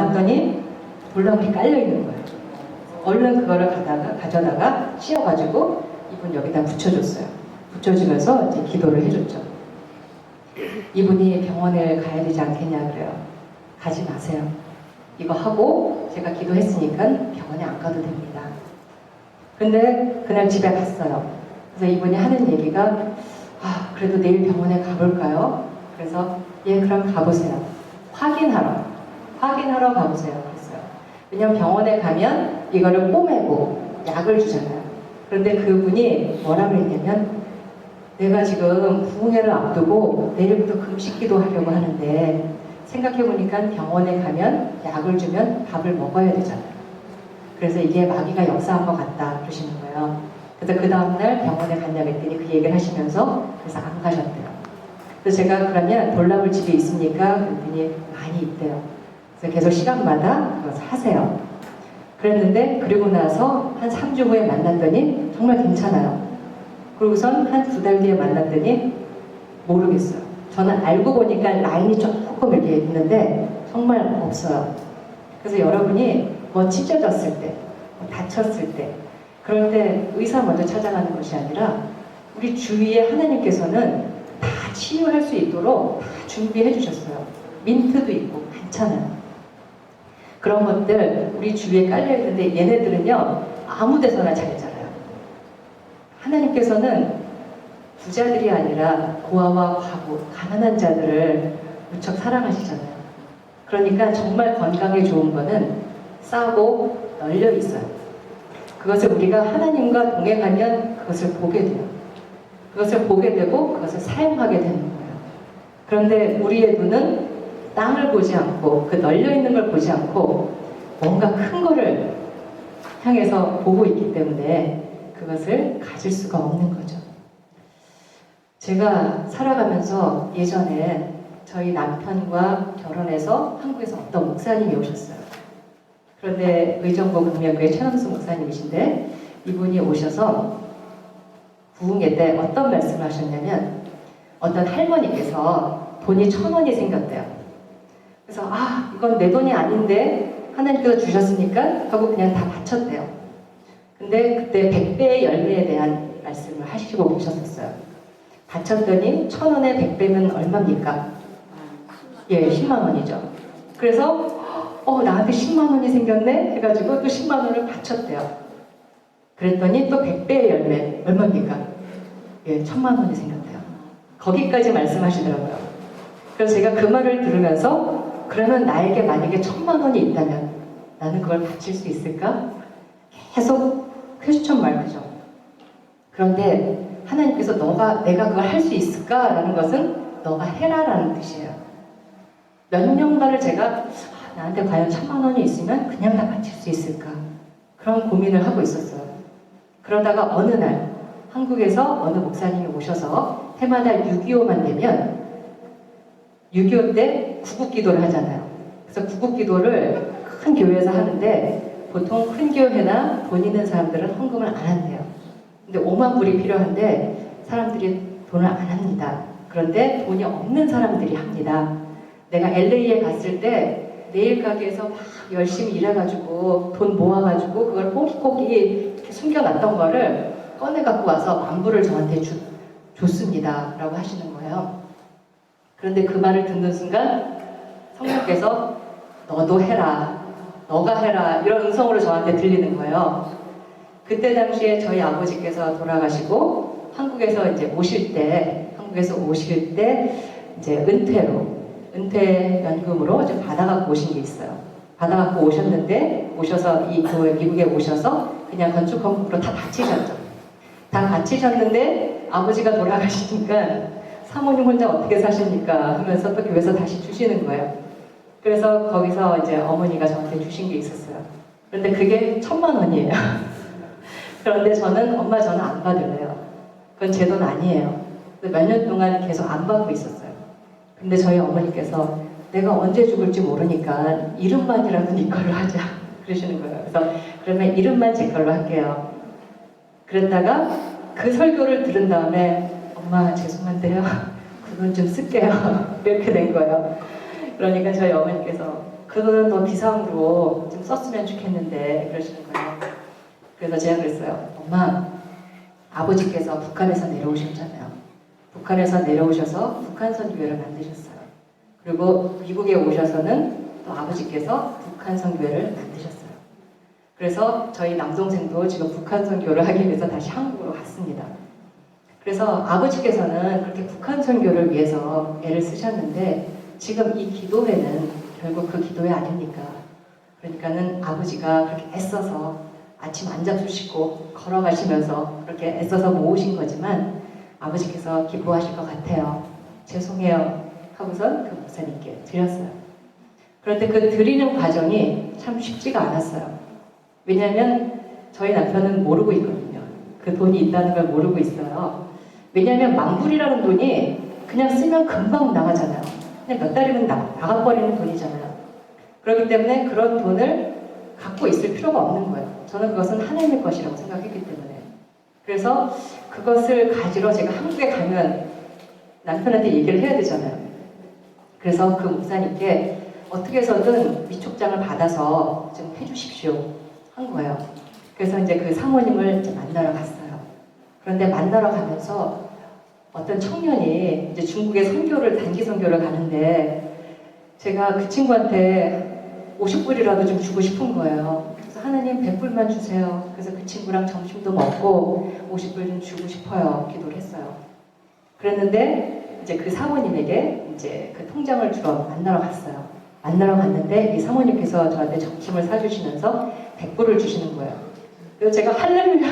나왔더니 돌나물이 깔려있는 거예요. 얼른 그거를 가져다가 씌워가지고 이분 여기다 붙여줬어요. 붙여주면서 이제 기도를 해줬죠. 이분이 병원에 가야 되지 않겠냐 그래요. 가지 마세요. 이거 하고 제가 기도했으니까 병원에 안 가도 됩니다. 근데 그날 집에 갔어요. 그래서 이분이 하는 얘기가 그래도 내일 병원에 가볼까요? 그래서 예, 그럼 가보세요. 확인하러 가보세요. 그랬어요. 왜냐면 병원에 가면 이거를 꿰매고 약을 주잖아요. 그런데 그분이 뭐라 그랬냐면 내가 지금 부흥회를 앞두고 내일부터 금식기도 하려고 하는데 생각해보니까 병원에 가면 약을 주면 밥을 먹어야 되잖아요. 그래서 이게 마귀가 역사한 것 같다 그러시는 거예요. 그래서 그 다음날 병원에 갔냐고 했더니 그 얘기를 하시면서 그래서 안 가셨대요. 그래서 제가 그러면 돌나물 집에 있습니까? 그랬더니 많이 있대요. 그래서 계속 시간마다 그거 사세요. 그랬는데 그리고 나서 한 3주 후에 만났더니 정말 괜찮아요. 그리고선 한 2달 뒤에 만났더니 모르겠어요. 저는 알고 보니까 라인이 조금 이렇게 있는데 정말 없어요. 그래서 여러분이 뭐 찢어졌을 때, 뭐 다쳤을 때 그럴 때 의사 먼저 찾아가는 것이 아니라 우리 주위에 하나님께서는 다 치유할 수 있도록 다 준비해 주셨어요. 민트도 있고 많잖아요. 그런 것들 우리 주위에 깔려있는데 얘네들은요 아무 데서나 잘 자라요. 하나님께서는 부자들이 아니라 고아와 과부, 가난한 자들을 무척 사랑하시잖아요. 그러니까 정말 건강에 좋은 거는 싸고 널려 있어요. 그것을 우리가 하나님과 동행하면 그것을 보게 돼요. 그것을 보게 되고 그것을 사용하게 되는 거예요. 그런데 우리의 눈은 땅을 보지 않고 그 널려 있는 걸 보지 않고 뭔가 큰 거를 향해서 보고 있기 때문에 그것을 가질 수가 없는 거죠. 제가 살아가면서 예전에 저희 남편과 결혼해서 한국에서 어떤 목사님이 오셨어요. 그런데 의정부 금명교회 최남수 목사님이신데 이분이 오셔서 부흥회 때 어떤 말씀을 하셨냐면 어떤 할머니께서 돈이 1,000원이 생겼대요. 그래서 이건 내 돈이 아닌데 하나님께서 주셨으니까 하고 그냥 다 바쳤대요. 근데 그때 100배의 열매에 대한 말씀을 하시고 계셨었어요. 바쳤더니 1,000원에 100배면 얼마입니까? 예, 10만 원이죠. 그래서 나한테 10만 원이 생겼네? 해가지고 또 10만 원을 바쳤대요. 그랬더니 또 100배의 열매 얼마입니까? 예, 1,000만 원이 생겼대요. 거기까지 말씀하시더라고요. 그래서 제가 그 말을 들으면서 그러면 나에게 만약에 1,000만 원이 있다면 나는 그걸 바칠 수 있을까? 계속 퀘스천 마크죠. 그런데 하나님께서 내가 그걸 할 수 있을까? 라는 것은 너가 해라 라는 뜻이에요. 몇 년간을 제가 나한테 과연 1,000만 원이 있으면 그냥 다 바칠 수 있을까? 그런 고민을 하고 있었어요. 그러다가 어느 날 한국에서 어느 목사님이 오셔서 해마다 6.25만 되면 6.25 때 구국기도를 하잖아요. 그래서 구국기도를 큰 교회에서 하는데 보통 큰 교회나 돈 있는 사람들은 헌금을 안 한대요. 근데 5만 불이 필요한데 사람들이 돈을 안 합니다. 그런데 돈이 없는 사람들이 합니다. 내가 LA에 갔을 때 네일 가게에서 막 열심히 일해가지고 돈 모아가지고 그걸 꼬깃꼬깃 이렇게 숨겨놨던 거를 꺼내갖고 와서 10,000불을 저한테 줬습니다. 라고 하시는 거예요. 그런데 그 말을 듣는 순간 성령께서 너도 해라, 너가 해라 이런 음성으로 저한테 들리는 거예요. 그때 당시에 저희 아버지께서 돌아가시고 한국에서 오실 때 이제 은퇴 연금으로 좀 받아갖고 오신 게 있어요. 받아갖고 오셨는데 오셔서 이 교회 미국에 오셔서 그냥 건축 헌금으로 다 바치셨죠. 다 바치셨는데 아버지가 돌아가시니까 사모님 혼자 어떻게 사십니까? 하면서 또 교회에서 다시 주시는 거예요. 그래서 거기서 이제 어머니가 저한테 주신 게 있었어요. 그런데 그게 1,000만 원이에요. 그런데 저는 안 받을래요. 그건 제 돈 아니에요. 몇 년 동안 계속 안 받고 있었어요. 근데 저희 어머니께서 내가 언제 죽을지 모르니까 이름만이라도 네 걸로 하자 그러시는 거예요. 그래서 그러면 이름만 제 걸로 할게요. 그랬다가 그 설교를 들은 다음에 엄마 죄송한데요. 그건 좀 쓸게요. 이렇게 된 거예요. 그러니까 저희 어머니께서 그 그 돈은 더 비상으로 좀 썼으면 좋겠는데 그러시는 거예요. 그래서 제가 그랬어요. 엄마, 아버지께서 북한에서 내려오셨잖아요. 북한에서 내려오셔서 북한선교회를 만드셨어요. 그리고 미국에 오셔서는 또 아버지께서 북한선교회를 만드셨어요. 그래서 저희 남동생도 지금 북한선교를 하기 위해서 다시 한국으로 갔습니다. 그래서 아버지께서는 그렇게 북한선교를 위해서 애를 쓰셨는데 지금 이 기도회는 결국 그 기도회 아닙니까? 그러니까는 아버지가 그렇게 애써서 아침 안 잡수시고 걸어가시면서 그렇게 애써서 모으신 거지만 아버지께서 기뻐하실 것 같아요. 죄송해요. 하고선 그 목사님께 드렸어요. 그런데 그 드리는 과정이 참 쉽지가 않았어요. 왜냐하면 저희 남편은 모르고 있거든요. 그 돈이 있다는 걸 모르고 있어요. 왜냐하면 만불이라는 돈이 그냥 쓰면 금방 나가잖아요. 그냥 몇 달이면 나가버리는 돈이잖아요. 그렇기 때문에 그런 돈을 갖고 있을 필요가 없는 거예요. 저는 그것은 하나님의 것이라고 생각했기 때문에. 그래서 그것을 가지러 제가 한국에 가면 남편한테 얘기를 해야 되잖아요. 그래서 그 목사님께 어떻게 해서든 위촉장을 받아서 좀 해주십시오 한 거예요. 그래서 이제 그 사모님을 이제 만나러 갔어요. 그런데 만나러 가면서 어떤 청년이 이제 중국에 단기 선교를 가는데 제가 그 친구한테 50불이라도 좀 주고 싶은 거예요. 그래서 하나님 100불만 주세요. 그래서 그 친구랑 점심도 먹고 50불 좀 주고 싶어요. 기도를 했어요. 그랬는데 이제 그 사모님에게 이제 그 통장을 주러 만나러 갔어요. 만나러 갔는데 이 사모님께서 저한테 점심을 사주시면서 100불을 주시는 거예요. 그래서 제가 할렐루야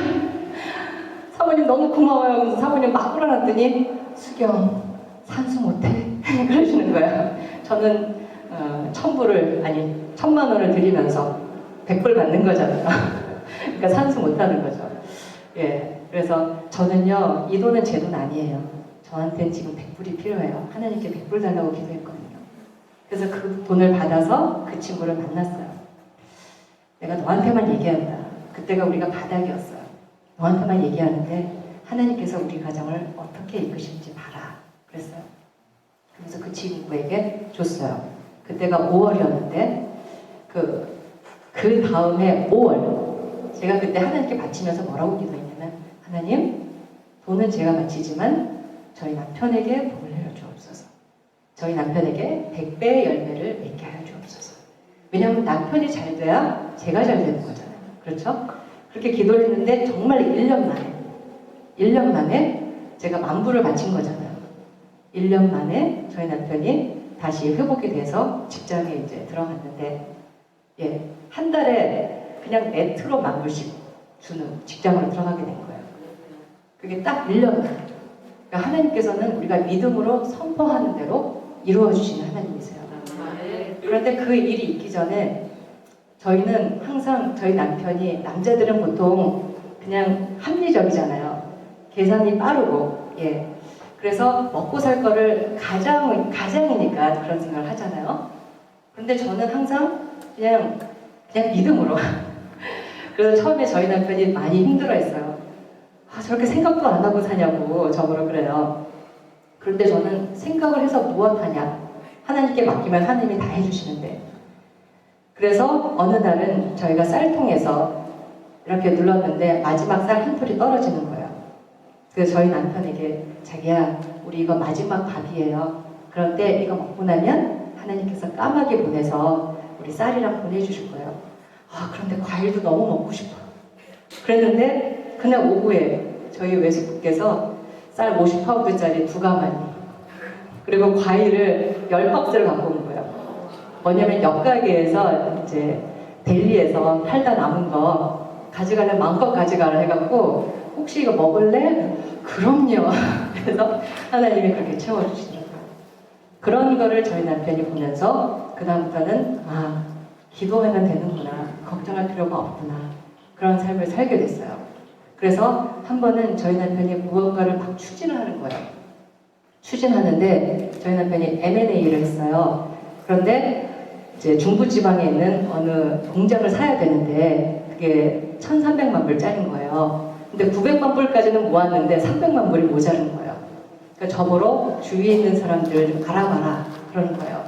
사모님 너무 고마워요. 그래서 사모님 막 끌어놨더니 수경 산수 못해 그러시는 거예요. 저는 1,000만 원을 드리면서 100불 받는 거잖아요. 그러니까 산수 못하는 거죠. 예, 그래서 저는요 이 돈은 제 돈 아니에요. 저한테는 지금 100불이 필요해요. 하나님께 100불 달라고 기도했거든요. 그래서 그 돈을 받아서 그 친구를 만났어요. 내가 너한테만 얘기한다. 그때가 우리가 바닥이었어요. 너한테만 얘기하는데 하나님께서 우리 가정을 어떻게 이끄실지 봐라. 그랬어요. 그래서 그 친구에게 줬어요. 그때가 5월이었는데 그 다음에 5월 제가 그때 하나님께 바치면서 뭐라고 기도했냐면 하나님 돈은 제가 바치지만 저희 남편에게 복을 내려 주옵소서. 저희 남편에게 100배의 열매를 맺게 하여 주옵소서. 왜냐하면 남편이 잘 돼야 제가 잘 되는 거잖아요. 그렇죠? 그렇게 기도를 했는데 정말 1년 만에 제가 만불을 바친 거잖아요. 1년 만에 저희 남편이 다시 회복이 돼서 직장에 이제 들어갔는데 예, 한 달에 그냥 네트로 만불씩 주는 직장으로 들어가게 된 거예요. 그게 딱 1년 만에. 그러니까 하나님께서는 우리가 믿음으로 선포하는 대로 이루어 주시는 하나님이세요. 그런데 그 일이 있기 전에 저희는 항상 저희 남편이 남자들은 보통 그냥 합리적이잖아요. 계산이 빠르고 예. 그래서 먹고 살 거를 가장이니까 그런 생각을 하잖아요. 그런데 저는 항상 그냥 믿음으로. 그래서 처음에 저희 남편이 많이 힘들어했어요. 아, 저렇게 생각도 안 하고 사냐고 저보러 그래요. 그런데 저는 생각을 해서 무엇하냐. 하나님께 맡기면 하나님이 다 해주시는데. 그래서 어느 날은 저희가 쌀통에서 이렇게 눌렀는데 마지막 쌀 한 톨이 떨어지는 거예요. 그래서 저희 남편에게 자기야 우리 이거 마지막 밥이에요. 그런데 이거 먹고 나면 하나님께서 까마귀 보내서 우리 쌀이랑 보내주실 거예요. 아 그런데 과일도 너무 먹고 싶어. 그랬는데 그날 오후에 저희 외숙부께서 쌀 50파운드짜리 2가마니 그리고 과일을 10박스를 갖고 온 거예요. 뭐냐면 옆가게에서 이제 델리에서 팔다 남은 거 가져가면 마음껏 가져가라 해갖고 혹시 이거 먹을래? 그럼요. 그래서 하나님이 그렇게 채워주시더라고요. 그런 거를 저희 남편이 보면서 그 다음부터는 아 기도하면 되는구나. 걱정할 필요가 없구나. 그런 삶을 살게 됐어요. 그래서 한 번은 저희 남편이 무언가를 막 추진을 하는 거예요. 추진하는데 저희 남편이 M&A를 했어요. 그런데 이제 중부지방에 있는 어느 공장을 사야 되는데 그게 1,300만 불짜리인 거예요. 근데 900만 불까지는 모았는데 300만 불이 모자른 거예요. 그러니까 저보러 주위에 있는 사람들 좀 알아봐라 그러는 거예요.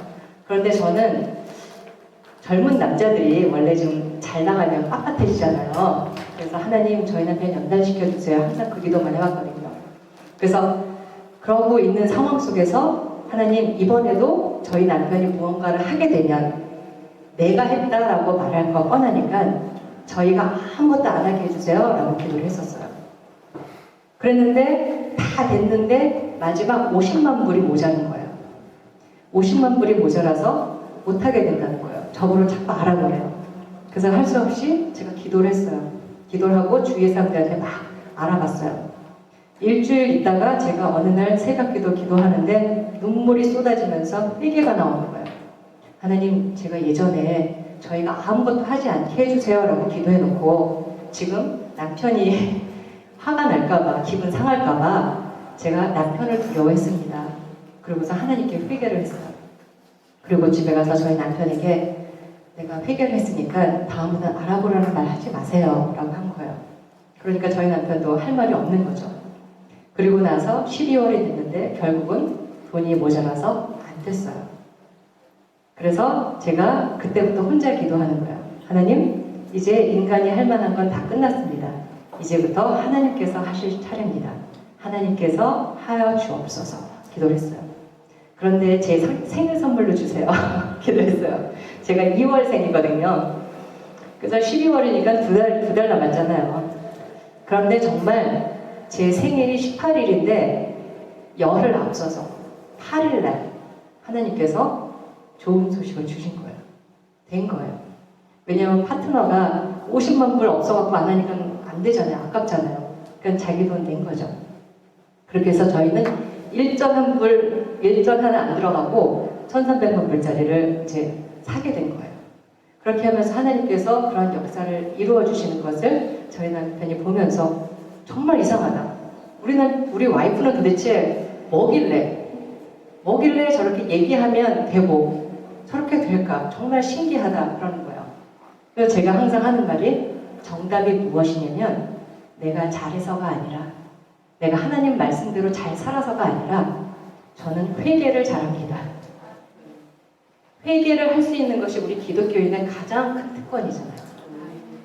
그런데 저는 젊은 남자들이 원래 좀 잘 나가면 빳빳해지잖아요. 그래서 하나님 저희 남편 연단시켜주세요. 항상 그 기도만 해왔거든요. 그래서 그러고 있는 상황 속에서 하나님 이번에도 저희 남편이 무언가를 하게 되면 내가 했다라고 말할 거 뻔하니까 저희가 아무것도 안 하게 해주세요 라고 기도를 했었어요. 그랬는데 다 됐는데 마지막 50만 불이 모자란 거예요. 50만 불이 모자라서 못하게 된다는 거예요. 저거를 자꾸 알아보래요. 그래서 할 수 없이 제가 기도를 했어요. 기도를 하고 주위의 사람들한테 막 알아봤어요. 일주일 있다가 제가 어느 날 새벽기도 기도하는데 눈물이 쏟아지면서 회개가 나오는 거예요. 하나님, 제가 예전에 저희가 아무것도 하지 않게 해주세요 라고 기도해놓고 지금 남편이 화가 날까봐, 기분 상할까봐 제가 남편을 두려워했습니다. 그러고서 하나님께 회개를 했어요. 그리고 집에 가서 저희 남편에게 내가 회개를 했으니까 다음부터는 알아보라는 말 하지 마세요 라고 한 거예요. 그러니까 저희 남편도 할 말이 없는 거죠. 그리고 나서 12월이 됐는데 결국은 돈이 모자라서 안 됐어요. 그래서 제가 그때부터 혼자 기도하는 거예요. 하나님, 이제 인간이 할 만한 건 다 끝났습니다. 이제부터 하나님께서 하실 차례입니다. 하나님께서 하여 주옵소서 기도를 했어요. 그런데 제 생일 선물로 주세요. 기도했어요. 제가 2월생이거든요. 그래서 12월이니까 두 달 남았잖아요. 그런데 정말 제 생일이 18일인데 열흘 앞서서 8일날 하나님께서 좋은 소식을 주신 거예요. 된 거예요. 왜냐하면 파트너가 50만 불 없어갖고 안 하니까 안 되잖아요. 아깝잖아요. 그러니까 자기 돈 낸 거죠. 그렇게 해서 저희는 일전 하나 안 들어가고 1,300만 불짜리를 이제 사게 된 거예요. 그렇게 하면서 하나님께서 그런 역사를 이루어 주시는 것을 저희 남편이 보면서 정말 이상하다. 우리 와이프는 도대체 뭐길래 저렇게 얘기하면 되고 저렇게 될까? 정말 신기하다 그러는 거예요. 그래서 제가 항상 하는 말이 정답이 무엇이냐면 내가 잘해서가 아니라 내가 하나님 말씀대로 잘 살아서가 아니라 저는 회개를 잘합니다. 회개를 할 수 있는 것이 우리 기독교인의 가장 큰 특권이잖아요.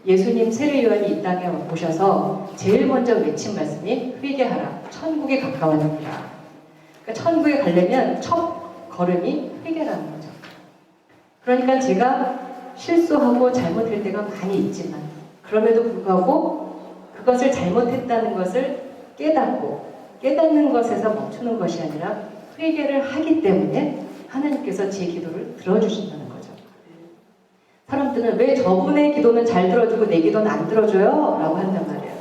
예수님 세례요한이 이 땅에 오셔서 제일 먼저 외친 말씀이 회개하라. 천국에 가까워집니다. 그러니까 천국에 가려면 첫 걸음이 회개라는 거죠. 그러니까 제가 실수하고 잘못할 때가 많이 있지만 그럼에도 불구하고 그것을 잘못했다는 것을 깨닫는 것에서 멈추는 것이 아니라 회개를 하기 때문에 하나님께서 제 기도를 들어주신다는 거죠. 사람들은 왜 저분의 기도는 잘 들어주고 내 기도는 안 들어줘요? 라고 한단 말이에요.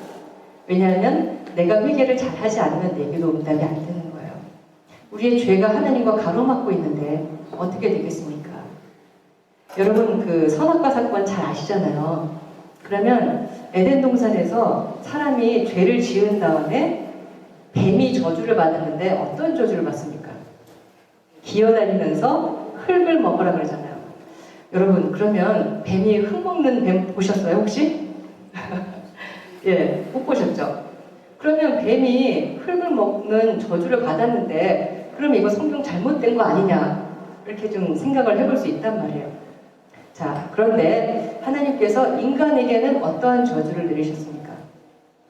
왜냐하면 내가 회개를 잘 하지 않으면 내 기도 응답이 안 되는 거예요. 우리의 죄가 하나님과 가로막고 있는데 어떻게 되겠습니까? 여러분 그 선악과 사건 잘 아시잖아요. 그러면 에덴 동산에서 사람이 죄를 지은 다음에 뱀이 저주를 받았는데 어떤 저주를 받습니까? 기어다니면서 흙을 먹으라 그러잖아요. 여러분 그러면 뱀이 흙 먹는 뱀 보셨어요 혹시? 예, 못 보셨죠? 그러면 뱀이 흙을 먹는 저주를 받았는데 그럼 이거 성경 잘못된 거 아니냐 이렇게 좀 생각을 해볼 수 있단 말이에요. 자, 그런데 하나님께서 인간에게는 어떠한 저주를 내리셨습니까?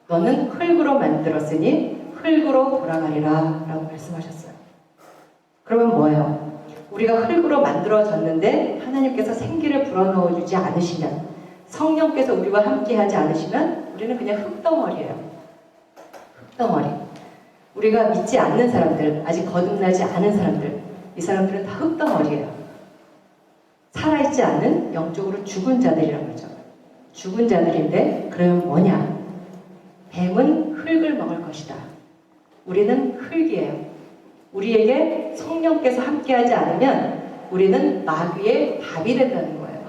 너는 흙으로 만들었으니 흙으로 돌아가리라 라고 말씀하셨어요. 그러면 뭐예요? 우리가 흙으로 만들어졌는데 하나님께서 생기를 불어넣어 주지 않으시면 성령께서 우리와 함께 하지 않으시면 우리는 그냥 흙덩어리예요. 흙덩어리. 우리가 믿지 않는 사람들, 아직 거듭나지 않은 사람들, 이 사람들은 다 흙덩어리예요. 살아있지 않은 영적으로 죽은 자들이라고 그러죠. 죽은 자들인데 그러면 뭐냐? 뱀은 흙을 먹을 것이다. 우리는 흙이에요. 우리에게 성령께서 함께하지 않으면 우리는 마귀의 밥이 된다는 거예요.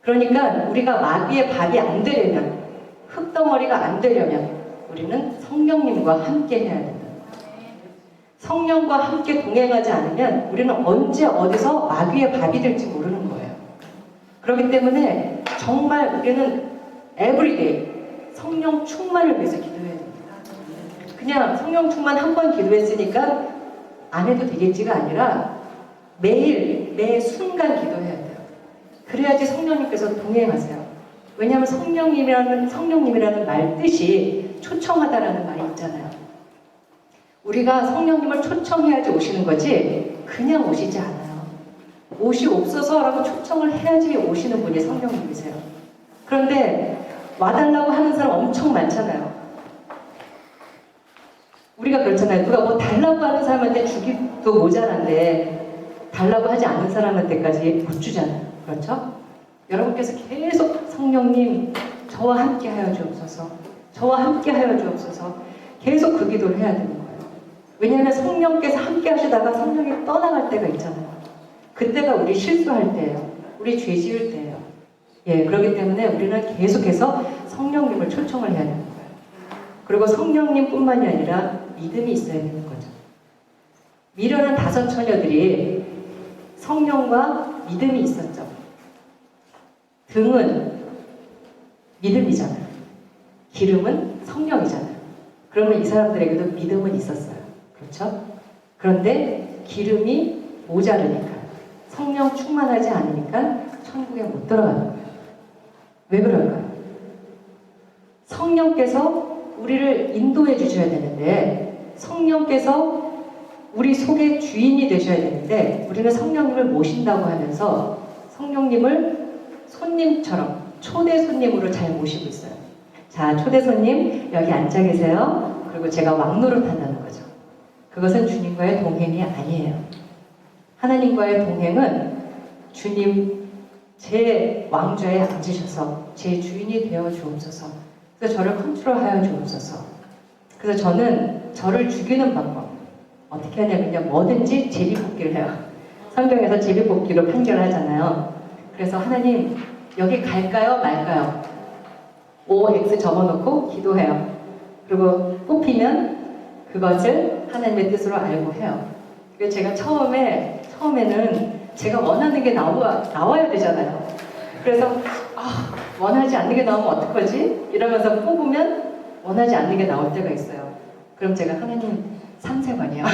그러니까 우리가 마귀의 밥이 안 되려면 흙덩어리가 안 되려면 우리는 성령님과 함께 해야 된다. 성령과 함께 동행하지 않으면 우리는 언제 어디서 마귀의 밥이 될지 모르는 거예요. 그렇기 때문에 정말 우리는 everyday 성령 충만을 위해서 기도해야 됩니다. 그냥 성령 충만 한 번 기도했으니까 안 해도 되겠지가 아니라 매일 매 순간 기도해야 돼요. 그래야지 성령님께서 동행하세요. 왜냐하면 성령님이라는 말 뜻이 초청하다라는 말이 있잖아요. 우리가 성령님을 초청해야지 오시는 거지 그냥 오시지 않아요. 오시옵소서라고 초청을 해야지 오시는 분이 성령님이세요. 그런데 와달라고 하는 사람 엄청 많잖아요. 우리가 그렇잖아요. 누가 뭐 달라고 하는 사람한테 주기도 모자란데 달라고 하지 않는 사람한테까지 못 주잖아요. 그렇죠? 여러분께서 계속 성령님 저와 함께 하여 주옵소서, 저와 함께 하여 주옵소서 계속 그 기도를 해야 되는 거예요. 왜냐하면 성령께서 함께 하시다가 성령이 떠나갈 때가 있잖아요. 그때가 우리 실수할 때예요. 우리 죄 지을 때예요. 예, 그렇기 때문에 우리는 계속해서 성령님을 초청을 해야 되는 거예요. 그리고 성령님뿐만이 아니라 믿음이 있어야 되는 거죠. 미련한 5 처녀들이 성령과 믿음이 있었죠. 등은 믿음이잖아요. 기름은 성령이잖아요. 그러면 이 사람들에게도 믿음은 있었어요. 그렇죠? 그런데 기름이 모자르니까, 성령 충만하지 않으니까 천국에 못 들어가는 거예요. 왜 그럴까요? 성령께서 우리를 인도해 주셔야 되는데, 성령께서 우리 속의 주인이 되셔야 되는데, 우리는 성령님을 모신다고 하면서 성령님을 손님처럼 초대 손님으로 잘 모시고 있어요. 자, 초대 손님 여기 앉아 계세요. 그리고 제가 왕노릇 한다는 거죠. 그것은 주님과의 동행이 아니에요. 하나님과의 동행은 주님 제 왕좌에 앉으셔서 제 주인이 되어 주옵소서. 그래서 저를 컨트롤하여 주옵소서. 그래서 저는 저를 죽이는 방법 어떻게 하냐면요, 뭐든지 제비뽑기를 해요. 성경에서 제비뽑기로 판결하잖아요. 그래서 하나님 여기 갈까요 말까요? OX 적어놓고 기도해요. 그리고 뽑히면 그것을 하나님의 뜻으로 알고 해요. 그래서 제가 처음에는 제가 원하는 게 나와야 되잖아요. 그래서 원하지 않는 게 나오면 어떡하지? 이러면서 뽑으면 원하지 않는 게 나올 때가 있어요. 그럼 제가 하나님 3세관이요.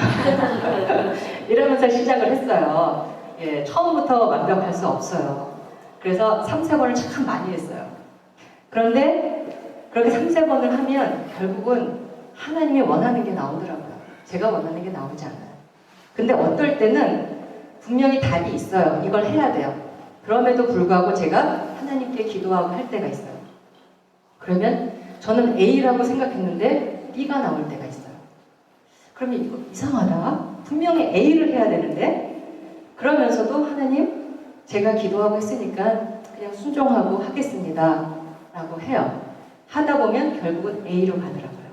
이러면서 시작을 했어요. 예, 처음부터 완벽할 수 없어요. 그래서 3세번을 참 많이 했어요. 그런데 그렇게 3세번을 하면 결국은 하나님이 원하는 게 나오더라고요. 제가 원하는 게 나오지 않아요. 근데 어떨 때는 분명히 답이 있어요. 이걸 해야 돼요. 그럼에도 불구하고 제가 하나님께 기도하고 할 때가 있어요. 그러면 저는 A라고 생각했는데 B가 나올 때가 있어요. 그러면 이거 이상하다. 분명히 A를 해야 되는데, 그러면서도 하나님 제가 기도하고 했으니까 그냥 순종하고 하겠습니다 라고 해요. 하다 보면 결국은 A로 가더라고요.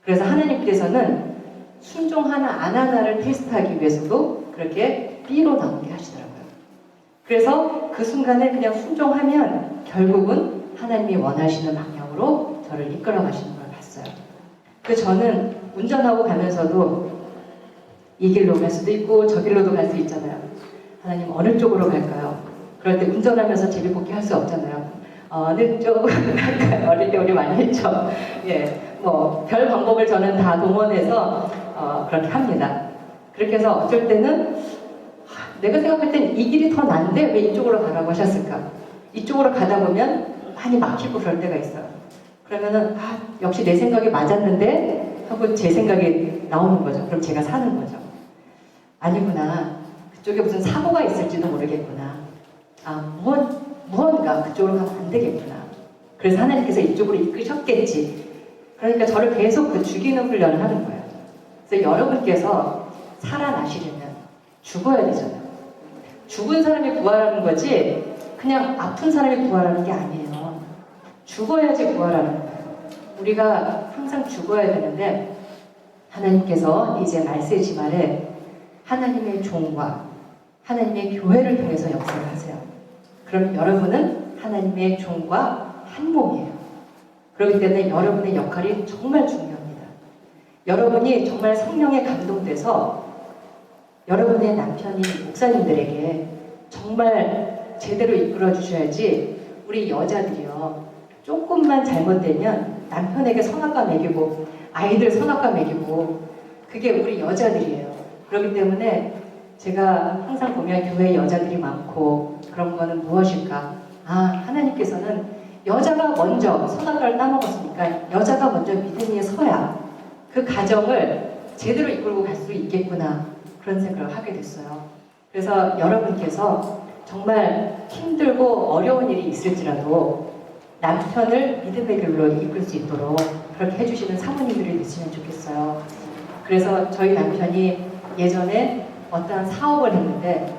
그래서 하나님께서는 순종 하나 안 하나를 테스트하기 위해서도 그렇게 B로 나오게 하시더라고요. 그래서 그 순간에 그냥 순종하면 결국은 하나님이 원하시는 방향으로 저를 이끌어 가시는 걸 봤어요. 그래서 저는 운전하고 가면서도 이 길로 갈 수도 있고 저 길로도 갈 수 있잖아요. 하나님 어느 쪽으로 갈까요? 그럴 때 운전하면서 제비뽑기 할 수 없잖아요. 어느 쪽으로 갈까요? 어릴 때 우리 많이 했죠. 예, 뭐 별 방법을 저는 다 동원해서 그렇게 합니다. 그렇게 해서 어쩔 때는 내가 생각할 땐 이 길이 더 난데 왜 이쪽으로 가라고 하셨을까? 이쪽으로 가다 보면 많이 막히고 그럴 때가 있어요. 그러면은 역시 내 생각이 맞았는데 하고 제 생각이 나오는 거죠. 그럼 제가 사는 거죠. 아니구나. 그쪽에 무슨 사고가 있을지도 모르겠구나. 무언가 그쪽으로 가면 안 되겠구나. 그래서 하나님께서 이쪽으로 이끄셨겠지. 그러니까 저를 계속 그 죽이는 훈련을 하는 거예요. 그래서 여러분께서 살아나시려면 죽어야 되잖아요. 죽은 사람이 부활하는 거지 그냥 아픈 사람이 부활하는 게 아니에요. 죽어야지 부활하는 거예요. 우리가 항상 죽어야 되는데 하나님께서 이제 말세지 말에 하나님의 종과 하나님의 교회를 통해서 역사를 하세요. 그럼 여러분은 하나님의 종과 한 몸이에요. 그렇기 때문에 여러분의 역할이 정말 중요합니다. 여러분이 정말 성령에 감동돼서 여러분의 남편이 목사님들에게 정말 제대로 이끌어 주셔야지. 우리 여자들이요, 조금만 잘못되면 남편에게 선악과 매기고 아이들 선악과 매기고, 그게 우리 여자들이에요. 그렇기 때문에 제가 항상 보면 교회 여자들이 많고 그런 거는 무엇일까? 아, 하나님께서는 여자가 먼저 선악과를 따먹었으니까 여자가 먼저 믿음 위에 서야 그 가정을 제대로 이끌고 갈 수 있겠구나, 그런 생각을 하게 됐어요. 그래서 여러분께서 정말 힘들고 어려운 일이 있을지라도 남편을 믿음의 길로 이끌 수 있도록 그렇게 해주시는 사모님들이 되시면 좋겠어요. 그래서 저희 남편이 예전에 어떠한 사업을 했는데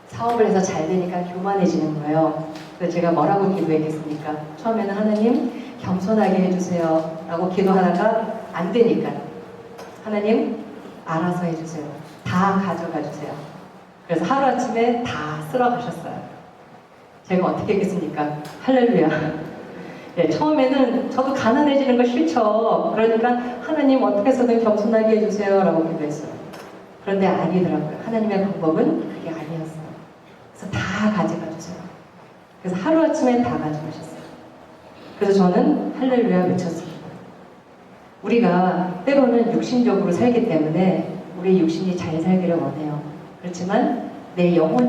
사업을 해서 잘 되니까 교만해지는 거예요. 그래서 제가 뭐라고 기도했겠습니까? 처음에는 하나님 겸손하게 해주세요 라고 기도하다가 안 되니까 하나님 알아서 해주세요. 다 가져가 주세요. 그래서 하루아침에 다 쓸어 가셨어요. 제가 어떻게 했겠습니까? 할렐루야. 네, 처음에는 저도 가난해지는 거 싫죠. 그러니까 하나님 어떻게 해서든 겸손하게 해주세요 라고 기도했어요. 그런데 아니더라고요. 하나님의 방법은 그게 아니었어요. 그래서 다 가져가 주세요. 그래서 하루아침에 다 가져가셨어요. 그래서 저는 할렐루야 외쳤습니다. 우리가 때로는 육신적으로 살기 때문에 우리 육신이 잘 살기를 원해요. 그렇지만 내 영혼이